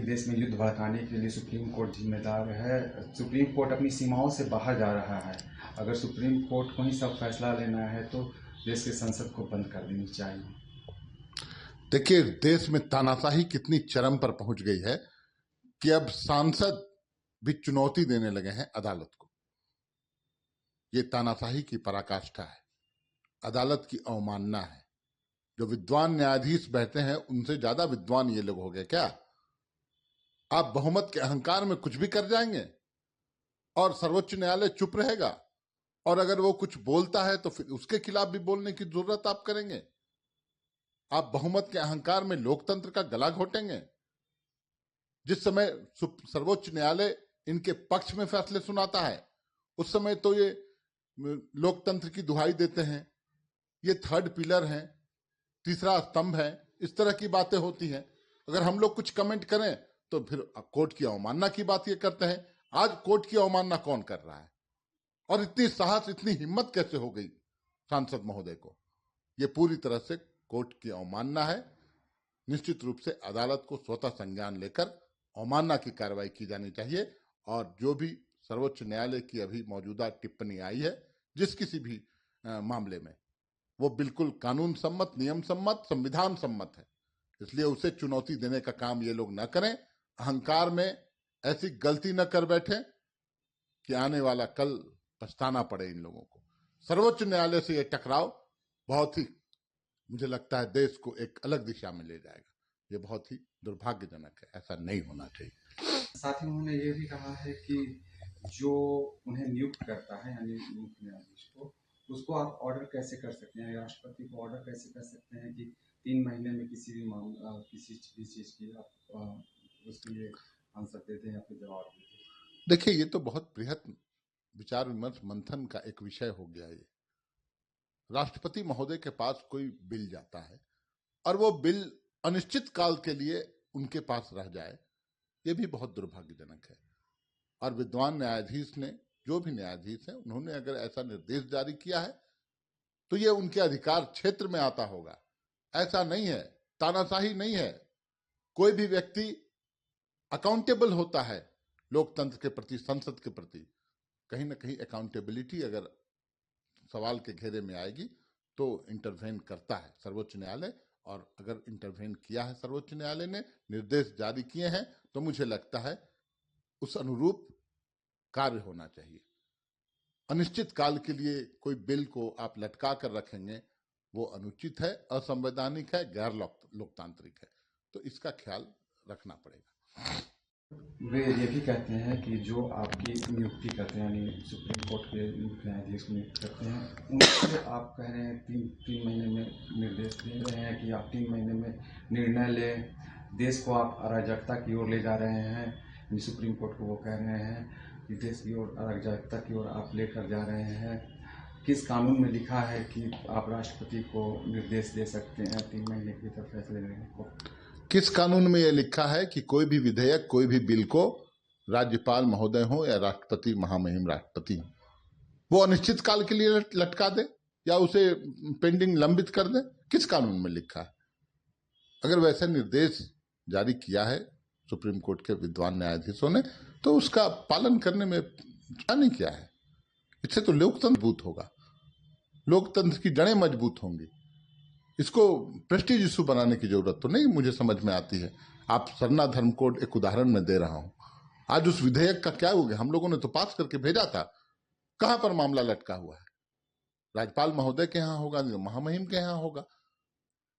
देश में युद्ध भड़काने के लिए सुप्रीम कोर्ट जिम्मेदार है। सुप्रीम कोर्ट अपनी सीमाओं से बाहर जा रहा है। अगर सुप्रीम कोर्ट को ही सब फैसला लेना है तो देश के संसद को बंद कर देनी चाहिए। देखिए, देश में तानाशाही कितनी चरम पर पहुंच गई है कि अब सांसद भी चुनौती देने लगे हैं अदालत को। ये तानाशाही की पराकाष्ठा है, अदालत की अवमानना है। जो विद्वान न्यायाधीश बैठे हैं उनसे ज्यादा विद्वान ये लोग हो गए क्या? आप बहुमत के अहंकार में कुछ भी कर जाएंगे और सर्वोच्च न्यायालय चुप रहेगा, और अगर वो कुछ बोलता है तो फिर उसके खिलाफ भी बोलने की जरूरत आप करेंगे। आप बहुमत के अहंकार में लोकतंत्र का गला घोटेंगे। जिस समय सर्वोच्च न्यायालय इनके पक्ष में फैसले सुनाता है उस समय तो ये लोकतंत्र की दुहाई देते हैं, ये थर्ड पिलर है, तीसरा स्तंभ है, इस तरह की बातें होती हैं। अगर हम लोग कुछ कमेंट करें तो फिर कोर्ट की अवमानना की बात ये करते हैं। आज कोर्ट की अवमानना कौन कर रहा है? और इतनी साहस, इतनी हिम्मत कैसे हो गई सांसद महोदय को? ये पूरी तरह से कोर्ट की अवमानना है। निश्चित रूप से अदालत को स्वतः संज्ञान लेकर अवमानना की कार्रवाई की जानी चाहिए। और जो भी सर्वोच्च न्यायालय की अभी मौजूदा टिप्पणी आई है जिस किसी भी मामले में, वो बिल्कुल कानून सम्मत, नियम सम्मत, संविधान सम्मत है। इसलिए उसे चुनौती देने का काम ये लोग न करें। अहंकार में ऐसी गलती न कर बैठे कि आने वाला कल पछताना पड़े इन लोगों को। सर्वोच्च न्यायालय से ये टकराव बहुत ही, मुझे लगता है, देश को एक अलग दिशा में ले जाएगा। ये बहुत ही दुर्भाग्यजनक है, ऐसा नहीं होना चाहिए। साथ ही उन्होंने ये भी कहा है कि जो उन्हें नियुक्त करता है यानी मुख्य न्यायाधीश को, उसको आप ऑर्डर कैसे कर सकते हैं, राष्ट्रपति को ऑर्डर कैसे कर सकते हैं कि 3 महीने में किसी भी मामला, किसी भी चीज की आप उसके लिए आंसर देते हैं या फिर जवाब देते हैं। देखिए, ये तो बहुत बृहद विचार विमर्श मंथन का एक विषय हो गया। ये राष्ट्रपति महोदय के पास कोई बिल जाता है और वो बिल अनिश्चित काल के लिए उनके पास रह जाए, ये भी बहुत दुर्भाग्यजनक है। और विद्वान न्यायाधीश ने, जो भी न्यायाधीश है, उन्होंने अगर ऐसा निर्देश जारी किया है तो ये उनके अधिकार क्षेत्र में आता होगा। ऐसा नहीं है, तानाशाही नहीं है। कोई भी व्यक्ति अकाउंटेबल होता है लोकतंत्र के प्रति, संसद के प्रति। कहीं ना कहीं अकाउंटेबिलिटी अगर सवाल के घेरे में आएगी तो इंटरवेन करता है सर्वोच्च न्यायालय। और अगर इंटरवेन किया है सर्वोच्च न्यायालय ने, निर्देश जारी किए हैं, तो मुझे लगता है उस अनुरूप कार्य होना चाहिए। अनिश्चित काल के लिए कोई बिल को आप लटका कर रखेंगे, वो अनुचित है, असंवैधानिक है, गैर लोकतांत्रिक है। तो इसका ख्याल रखना पड़ेगा। वे ये भी कहते हैं कि जो आपकी नियुक्ति करते हैं, यानी सुप्रीम कोर्ट के मुख्य न्यायाधीश को नियुक्त करते हैं, उनसे आप कह रहे हैं 3 महीने में निर्देश दे रहे हैं कि आप 3 महीने में निर्णय लें। देश को आप अराजकता की ओर ले जा रहे हैं। सुप्रीम कोर्ट को वो कह रहे हैं कि देश की ओर, अराजकता की ओर आप लेकर जा रहे हैं। किस कानून में लिखा है कि आप राष्ट्रपति को निर्देश दे सकते हैं 3 महीने के भीतर फैसले लेने को? किस कानून में यह लिखा है कि कोई भी विधेयक, कोई भी बिल को राज्यपाल महोदय हो या राष्ट्रपति, महामहिम राष्ट्रपति, वो अनिश्चित काल के लिए लटका दे या उसे पेंडिंग लंबित कर दे? किस कानून में लिखा है? अगर वैसा निर्देश जारी किया है सुप्रीम कोर्ट के विद्वान न्यायाधीशों ने, तो उसका पालन करने में क्या नहीं किया है। इससे तो लोकतंत्र मजबूत होगा, लोकतंत्र की जड़ें मजबूत होंगी। इसको प्रेस्टीज इशू बनाने की जरूरत तो नहीं मुझे समझ में आती है। आप सरना धर्म कोड एक उदाहरण में दे रहा हूं। आज उस विधेयक का क्या हो गया? हम लोगों ने तो पास करके भेजा था, कहां पर मामला लटका हुआ है? राज्यपाल महोदय के यहां होगा, महामहिम के यहां होगा।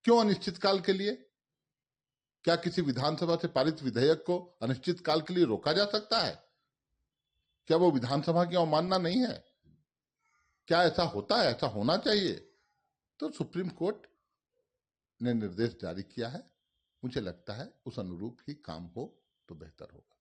क्यों अनिश्चित काल के लिए? क्या किसी विधानसभा से पारित विधेयक को अनिश्चित काल के लिए रोका जा सकता है? क्या वो विधानसभा की अवमानना नहीं है? क्या ऐसा होता है? ऐसा होना चाहिए। तो सुप्रीम कोर्ट ने निर्देश जारी किया है, मुझे लगता है उस अनुरूप ही काम हो तो बेहतर होगा।